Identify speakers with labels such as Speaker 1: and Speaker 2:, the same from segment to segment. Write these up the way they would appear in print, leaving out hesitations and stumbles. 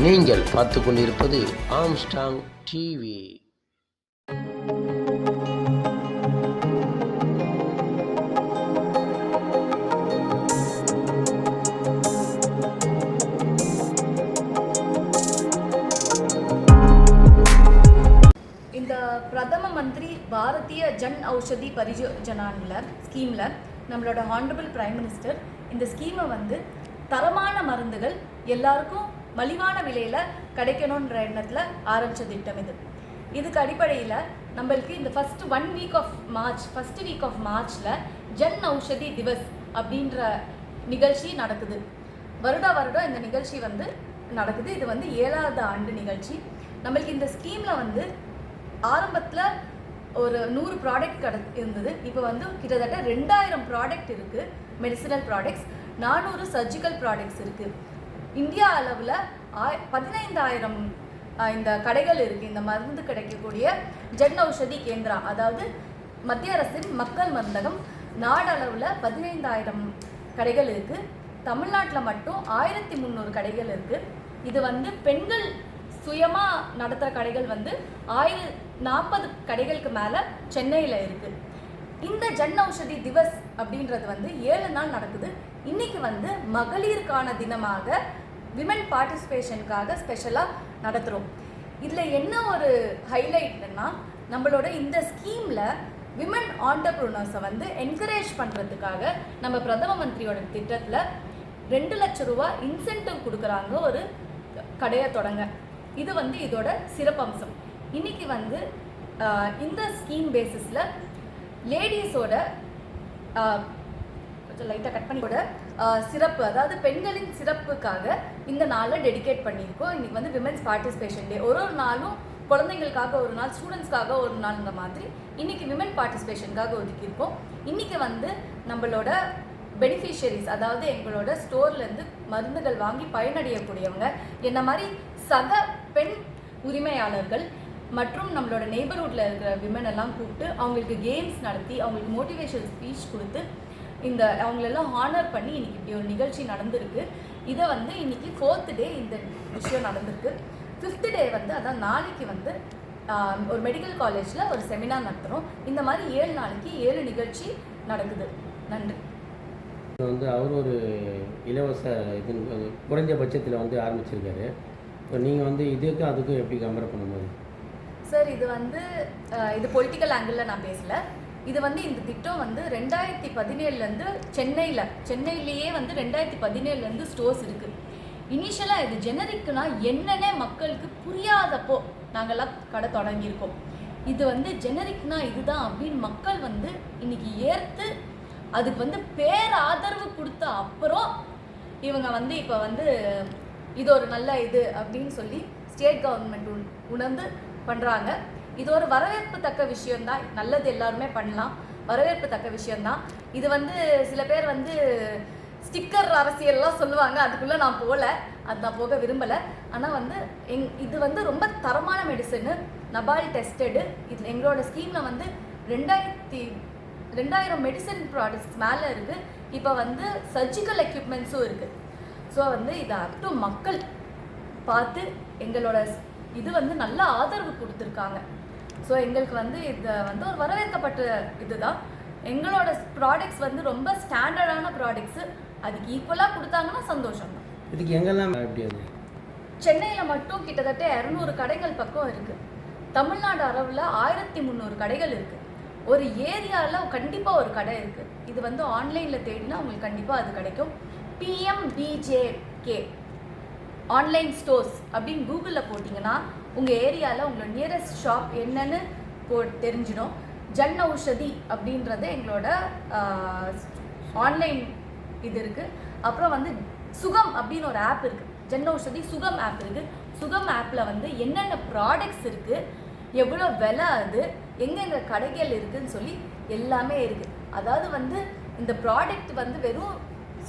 Speaker 1: நீங்கள் பார்த்து கொண்டிருப்பது ஆம்ஸ்டாங் டிவி.
Speaker 2: இந்த பிரதம மந்திரி பாரதிய ஜன் ஔஷதி பரியோஜனான்ல ஸ்கீமில் நம்மளோட ஹானரபிள் பிரைம் மினிஸ்டர் இந்த ஸ்கீமை வந்து தரமான மருந்துகள் எல்லாருக்கும் மலிவான விலையில் கிடைக்கணுன்ற எண்ணத்தில் ஆரம்பித்த திட்டம் இதுக்கு அடிப்படையில் நம்மளுக்கு இந்த ஃபஸ்ட்டு வீக் ஆஃப் மார்ச்சில் ஜன் ஔஷதி திவஸ் அப்படின்ற நிகழ்ச்சி நடக்குது. வருடம் இந்த நிகழ்ச்சி வந்து நடக்குது. இது வந்து 7வது ஆண்டு நிகழ்ச்சி. நம்மளுக்கு இந்த ஸ்கீமில் வந்து ஆரம்பத்தில் ஒரு 100 ப்ராடக்ட் இருந்தது. இப்போ வந்து கிட்டத்தட்ட 2000 ப்ராடக்ட் இருக்குது. மெடிசினல் ப்ராடக்ட்ஸ் 400 சர்ஜிக்கல் ப்ராடக்ட்ஸ் இருக்குது. இந்தியா அளவில் 15,000 இந்த கடைகள் இருக்குது. இந்த மருந்து கிடைக்கக்கூடிய ஜன் ஔஷதி கேந்திரா, அதாவது மத்திய அரசின் மக்கள் மருந்தகம் நாடளவில் 15,000 கடைகள் இருக்குது. தமிழ்நாட்டில் மட்டும் 1300 கடைகள் இருக்குது. இது வந்து பெண்கள் சுயமாக நடத்துகிற கடைகள் வந்து 1040 கடைகளுக்கு மேலே சென்னையில் இருக்குது. இந்த ஜன் ஔஷதி திவஸ் அப்படின்றது வந்து 7 நாள் நடக்குது. இன்றைக்கி வந்து மகளிருக்கான தினமாக விமன் பார்ட்டிசிபேஷனுக்காக ஸ்பெஷலாக நடத்துகிறோம். இதில் என்ன ஒரு ஹைலைட்னா, நம்மளோட இந்த ஸ்கீமில் விமன் ஆண்டர்ப்ரூனர்ஸை வந்து என்கரேஜ் பண்ணுறதுக்காக நம்ம பிரதம மந்திரியோட திட்டத்தில் 2 லட்சம் ரூபா இன்சென்டிவ் கொடுக்குறாங்க ஒரு கடையை தொடங்க. இது வந்து இதோட சிறப்பம்சம். இன்றைக்கி வந்து இந்த ஸ்கீம் பேசிஸில் லேடிஸோட கொஞ்சம் லைட்டாக கட் பண்ணிக்கூட சிறப்பு, அதாவது பெண்களின் சிறப்புக்காக இந்த நாளை டெடிகேட் பண்ணியிருக்கோம். இன்றைக்கி வந்து விமென்ஸ் பார்ட்டிசிபேஷன் டே. ஒரு நாளும் குழந்தைங்களுக்காக ஒரு நாள், ஸ்டூடெண்ட்ஸ்க்காக ஒரு நாள், இந்த மாதிரி இன்றைக்கி விமன் பார்ட்டிசிபேஷனுக்காக ஒதுக்கியிருக்கோம். இன்றைக்கி வந்து நம்மளோட பெனிஃபிஷரிஸ், அதாவது எங்களோட ஸ்டோர்லேருந்து மருந்துகள் வாங்கி பயனடையக்கூடியவங்க, என்ன மாதிரி சக பெண் உரிமையாளர்கள் மற்றும் நம்மளோட நெய்பர்ஹுட்டில் இருக்கிற விமன் எல்லாம் கூப்பிட்டு அவங்களுக்கு கேம்ஸ் நடத்தி அவங்களுக்கு மோட்டிவேஷன் ஸ்பீச் கொடுத்து இந்த அவங்களெல்லாம் ஹானர் பண்ணி இன்றைக்கி இப்படி ஒரு நிகழ்ச்சி நடந்திருக்கு. இதை வந்து இன்றைக்கி 4th டே இந்த விஷயம் நடந்திருக்கு. 5th டே வந்து அதான் நாளைக்கு வந்து ஒரு மெடிக்கல் காலேஜில் ஒரு செமினார் நடத்துகிறோம். இந்த மாதிரி 7 நாளைக்கு 7 நிகழ்ச்சி நடக்குது. நன்றி.
Speaker 3: வந்து அவர் ஒரு இலவச இது குறைஞ்ச பட்சத்தில் வந்து ஆரம்பிச்சிருக்காரு. இப்போ நீங்கள் வந்து இதுக்கும் அதுக்கும் எப்படி கம்பேர் பண்ணும்போது?
Speaker 2: சார், இது வந்து இது பொலிட்டிக்கல் ஆங்கிளில் நான் பேசலை. இது வந்து இந்த திட்டம் வந்து 2017 சென்னையிலேயே வந்து 2017 ஸ்டோர்ஸ் இருக்குது. இனிஷியலாக இது ஜெனரிக்னா என்னன்னே மக்களுக்கு புரியாதப்போ நாங்கள்லாம் கடை தொடங்கியிருக்கோம். இது வந்து ஜெனரிக்னா இதுதான் அப்படின்னு மக்கள் வந்து இன்றைக்கி ஏற்று அதுக்கு வந்து பேராதரவு கொடுத்த அப்புறம் இவங்க வந்து இப்போ வந்து இது ஒரு நல்ல இது அப்படின்னு சொல்லி ஸ்டேட் கவர்மெண்ட் உணர்ந்து பண்ணுறாங்க. இது ஒரு வரவேற்பு தக்க விஷயந்தான். நல்லது எல்லாருமே பண்ணலாம், வரவேற்பு தக்க விஷயந்தான். இது வந்து சில பேர் வந்து ஸ்டிக்கர் அரசியல்லாம் சொல்லுவாங்க, அதுக்குள்ளே நான் போகல, அது நான் போக விரும்பலை. ஆனால் வந்து இது வந்து ரொம்ப தரமான மெடிசனு, நபால் டெஸ்டடு. இது எங்களோட ஸ்கீமில் வந்து 2000 மெடிசன் ப்ராடக்ட்ஸ் மேலே இருக்குது. இப்போ வந்து சர்ஜிக்கல் எக்யூப்மெண்ட்ஸும் இருக்குது. ஸோ வந்து இதை அப் டு மக்கள் பார்த்து எங்களோட இது வந்து நல்ல ஆதரவு கொடுத்துருக்காங்க. ஸோ எங்களுக்கு வந்து இதை வந்து ஒரு வரவேற்கப்பட்ட இதுதான். எங்களோட ப்ராடக்ட்ஸ் வந்து ரொம்ப ஸ்டாண்டர்டான ப்ராடக்ட்ஸு, அதுக்கு ஈக்குவலாக கொடுத்தாங்கன்னா சந்தோஷம் தான்.
Speaker 3: இதுக்கு எங்கெல்லாம் எப்படி? அது
Speaker 2: சென்னையில் மட்டும் கிட்டத்தட்ட 200 கடைகள் பக்கம் இருக்குது. தமிழ்நாடு அளவில் 1300 கடைகள் இருக்குது. ஒரு ஏரியாவில் கண்டிப்பாக ஒரு கடை இருக்குது. இது வந்து ஆன்லைனில் தேடினா உங்களுக்கு கண்டிப்பாக அது கிடைக்கும். PMBJK ஆன்லைன் ஸ்டோர்ஸ் அப்படின்னு கூகுளில் போட்டிங்கன்னா உங்கள் ஏரியாவில் உங்களோட நியரஸ்ட் ஷாப் என்னன்னு தெரிஞ்சிடும். ஜன் ஔஷதி அப்படின்றது எங்களோட ஆன்லைன் இது இருக்குது. அப்புறம் வந்து சுகம் அப்படின்னு ஒரு ஆப் இருக்குது. ஜன் ஔஷதி சுகம் ஆப் இருக்குது. சுகம் ஆப்பில் வந்து என்னென்ன ப்ராடக்ட்ஸ் இருக்குது, எவ்வளோ விலை, அது எங்கெங்கே கடைகள் இருக்குதுன்னு சொல்லி எல்லாமே இருக்குது. அதாவது வந்து இந்த ப்ராடக்ட் வந்து வெறும்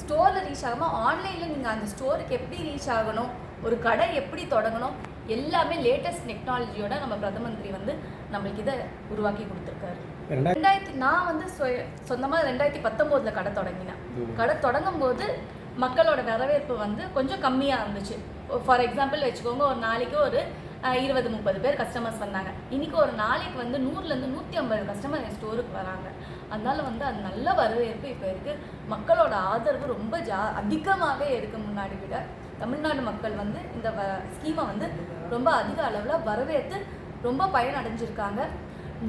Speaker 2: ஸ்டோரில் ரீச் ஆகாமல் ஆன்லைனில் நீங்கள் அந்த ஸ்டோருக்கு எப்படி ரீச் ஆகணும், ஒரு கடை எப்படி தொடங்கணும், எல்லாமே லேட்டஸ்ட் டெக்னாலஜியோட நம்ம பிரதம மந்திரி வந்து நம்மளுக்கு இதை உருவாக்கி கொடுத்துருக்காரு. நான் வந்து சொந்தமாக 2019 கடை தொடங்கினேன். கடை தொடங்கும் போது மக்களோட வரவேற்பு வந்து கொஞ்சம் கம்மியாக இருந்துச்சு. ஃபார் எக்ஸாம்பிள் வச்சுக்கோங்க, ஒரு நாளைக்கு ஒரு 20-30 பேர் கஸ்டமர்ஸ் வந்தாங்க. இன்றைக்கி ஒரு நாளைக்கு வந்து 100லேருந்து 150 கஸ்டமர் என் ஸ்டோருக்கு வராங்க. அதனால் வந்து அது நல்ல வரவேற்பு இப்போ இருக்குது. மக்களோட ஆதரவு ரொம்ப அதிகமாகவே இருக்குது. முன்னாடி விட தமிழ்நாடு மக்கள் வந்து இந்த ஸ்கீமை வந்து ரொம்ப அதிக அளவில் வரவேற்று ரொம்ப பயனடைஞ்சிருக்காங்க.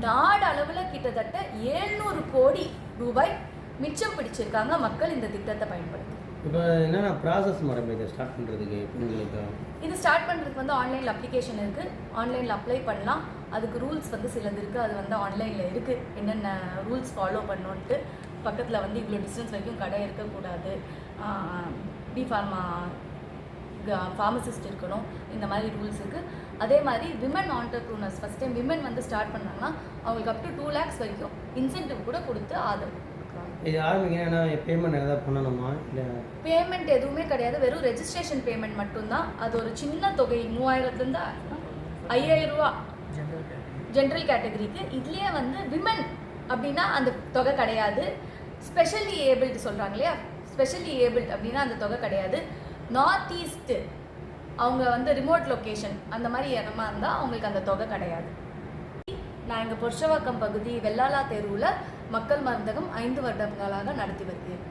Speaker 2: நாடு அளவில் கிட்டத்தட்ட 700 கோடி ரூபாய் மிச்சம் பிடிச்சிருக்காங்க மக்கள் இந்த திட்டத்தை பயன்படுத்தி.
Speaker 3: இப்போ என்னென்ன ப்ராசஸ் மேடம் இதை ஸ்டார்ட் பண்ணுறதுக்கு?
Speaker 2: இது ஸ்டார்ட் பண்ணுறதுக்கு வந்து ஆன்லைனில் அப்ளிகேஷன் இருக்குது, ஆன்லைனில் அப்ளை பண்ணலாம். அதுக்கு ரூல்ஸ் வந்து சிலது இருக்குது, அது வந்து ஆன்லைனில் இருக்குது. என்னென்ன ரூல்ஸ் ஃபாலோ பண்ணணுன்ட்டு, பக்கத்தில் வந்து இவ்வளோ டிஸ்டன்ஸ் வரைக்கும் கடை இருக்கக்கூடாது, ஃபார்மசிஸ்ட் இருக்கணும், இந்த மாதிரி ரூல்ஸ் இருக்குது. அதே மாதிரி விமன் ஆண்டர்ப்ரூனர்ஸ் ஃபஸ்ட் டைம் விமன் வந்து ஸ்டார்ட் பண்ணாங்கன்னா அவங்களுக்கு அப் டு 2 lakhs வரைக்கும் இன்சென்டிவ் கூட கொடுத்து ஆதரவு.
Speaker 3: இது ஆரம்பிங்கன்னா பேமெண்ட் எதாவது பண்ணணுமா? இல்லை
Speaker 2: பேமெண்ட் எதுவுமே கிடையாது, வெறும் ரெஜிஸ்ட்ரேஷன் பேமெண்ட் மட்டும்தான். அது ஒரு சின்ன தொகை 3000லேருந்து 5000 ரூபா ஜென்ரல் கேட்டகரிக்கு. இதுலேயே வந்து விமன் அப்படின்னா அந்த தொகை கிடையாது. ஸ்பெஷலி ஏபிள்டு சொல்கிறாங்க இல்லையா, ஸ்பெஷலி ஏபிள்டு அப்படின்னா அந்த தொகை கிடையாது. நார்த் ஈஸ்ட்டு அவங்க வந்து ரிமோட் லொக்கேஷன் அந்த மாதிரி இடமா இருந்தால் அவங்களுக்கு அந்த தொகை கிடையாது. நான் எங்கள் புருஷவாக்கம் பகுதி வெள்ளாளா தெருவில் மக்கள் மருந்தகம் 5 வருடங்களாக நடத்தி வருகிறேன்.